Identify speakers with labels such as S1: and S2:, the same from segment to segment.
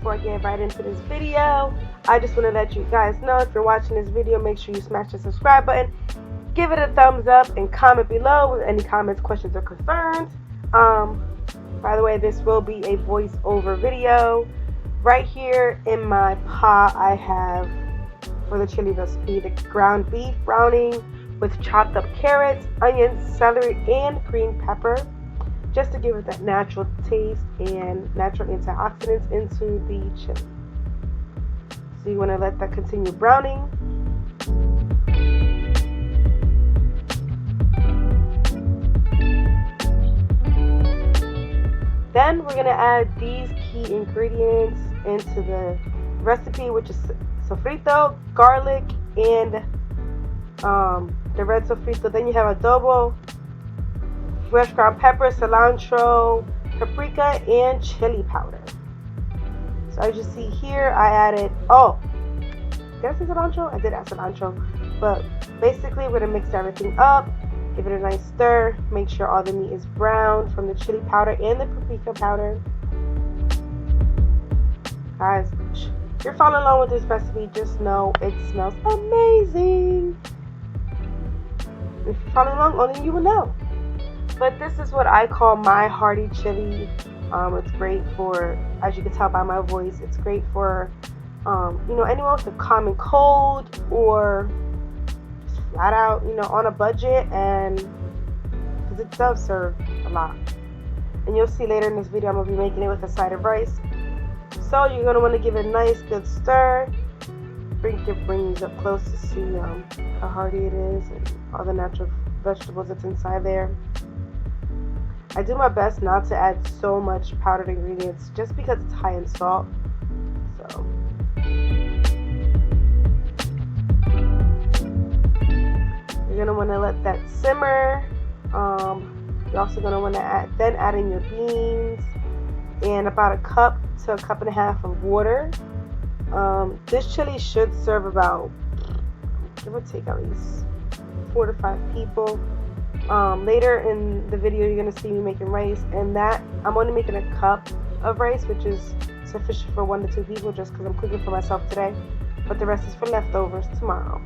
S1: before I get right into this video, I just want to let you guys know, if you're watching this video, make sure you smash the subscribe button, give it a thumbs up, and comment below with any comments, questions, or concerns. By the way, this will be a voiceover video. Right here in my pot, I have, for the chili recipe, the ground beef browning with chopped up carrots, onions, celery, and green pepper, just to give it that natural taste and natural antioxidants into the chili. So you want to let that continue browning. Then we're going to add these key ingredients into the recipe, which is sofrito, garlic, and the red sofrito. Then you have adobo, fresh ground pepper, cilantro, paprika, and chili powder. So as you see here, I added, did I say cilantro? I did add cilantro. But basically, we're going to mix everything up, give it a nice stir, make sure all the meat is browned from the chili powder and the paprika powder. Guys, if you're following along with this recipe, just know it smells amazing. If you're following along, only you will know. But this is what I call my hearty chili. It's great for, as you can tell by my voice, it's great for, anyone with a common cold or just flat out, on a budget, and because it does serve a lot. And you'll see later in this video, I'm going to be making it with a side of rice. So you're going to want to give it a nice good stir. Bring your brains up close to see how hearty it is and all the natural vegetables that's inside there. I do my best not to add so much powdered ingredients just because it's high in salt. So you're going to want to let that simmer. You're also going to want to add in your beans and about a cup to a cup and a half of water. This chili should serve about, give or take, at least 4 to 5 people. Later in the video, you're going to see me making rice, and that I'm only making a cup of rice, which is sufficient for 1 to 2 people just because I'm cooking for myself today, but the rest is for leftovers tomorrow.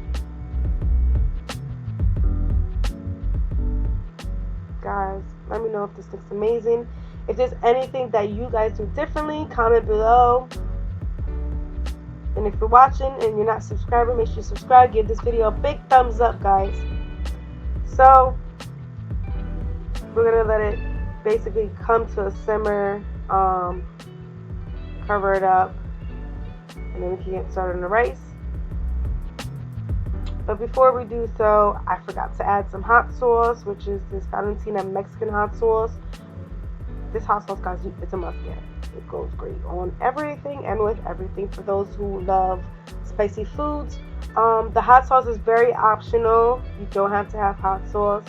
S1: Guys, let me know if this looks amazing. If there's anything that you guys do differently, comment below. And if you're watching and you're not subscribing, make sure you subscribe. Give this video a big thumbs up, guys. So we're going to let it basically come to a simmer, cover it up, and then we can get started on the rice. But before we do so, I forgot to add some hot sauce, which is this Valentina Mexican hot sauce. This hot sauce, guys, it's a must-get. It goes great on everything and with everything for those who love spicy foods. The hot sauce is very optional. You don't have to have hot sauce.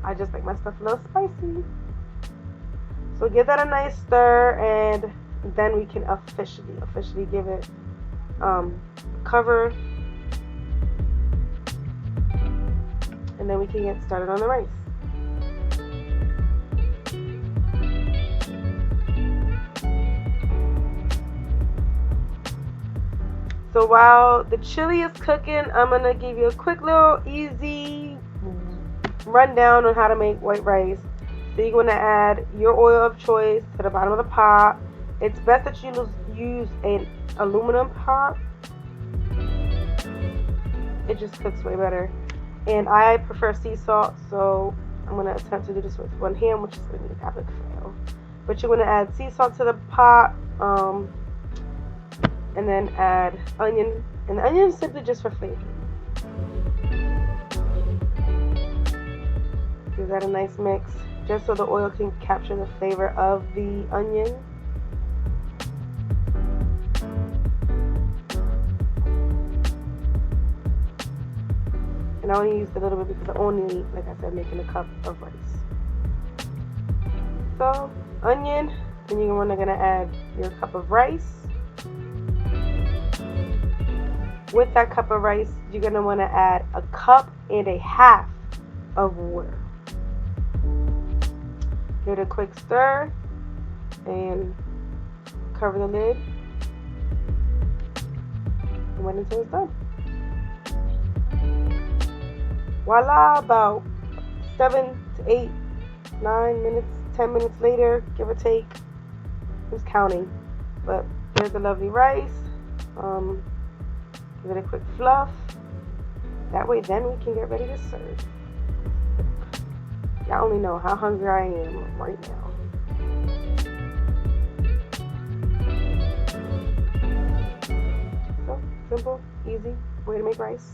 S1: I just like my stuff a little spicy. So give that a nice stir, and then we can officially give it cover, and then we can get started on the rice. So while the chili is cooking, I'm going to give you a quick little easy rundown on how to make white rice. So you're going to add your oil of choice to the bottom of the pot. It's best that you use an aluminum pot. It just cooks way better. And I prefer sea salt, so I'm going to attempt to do this with one hand, which is going to be an epic fail. But you're going to add sea salt to the pot. And then add onion, and the onion is simply just for flavor. Give that a nice mix, just so the oil can capture the flavor of the onion. And I only used a little bit because I only, like I said, making a cup of rice. So, onion, then you're going to add your cup of rice. With that cup of rice, you're going to want to add a cup and a half of water. Give it a quick stir and cover the lid and wait until it's done. Voila, about 7 to 8, 9 minutes, 10 minutes later, give or take. Who's counting? But there's the lovely rice. Give it a quick fluff. That way then we can get ready to serve. Y'all only know how hungry I am right now. So, simple, easy way to make rice.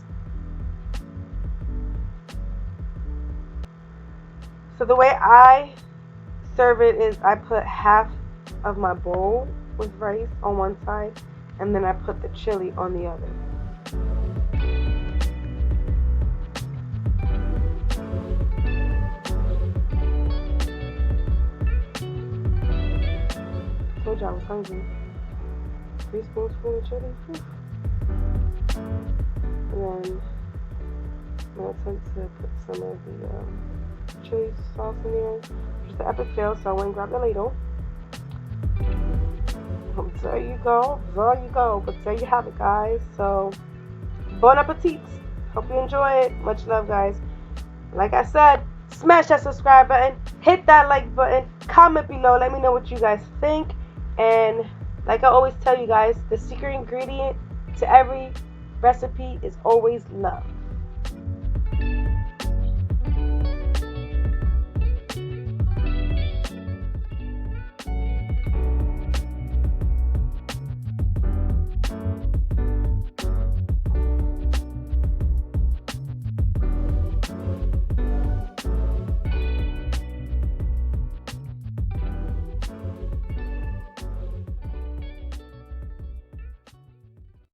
S1: So the way I serve it is I put half of my bowl with rice on one side and then I put the chili on the other. Told you I was hungry. 3 spoonfuls of chili. And then I'm going to attempt to put some of the chili sauce in there. Just an epic fail, so I went and grabbed the ladle. There you go. But there you have it, guys. So, bon appetit. Hope you enjoy it. Much love, guys. Like I said, smash that subscribe button. Hit that like button. Comment below. Let me know what you guys think. And like I always tell you guys, the secret ingredient to every recipe is always love.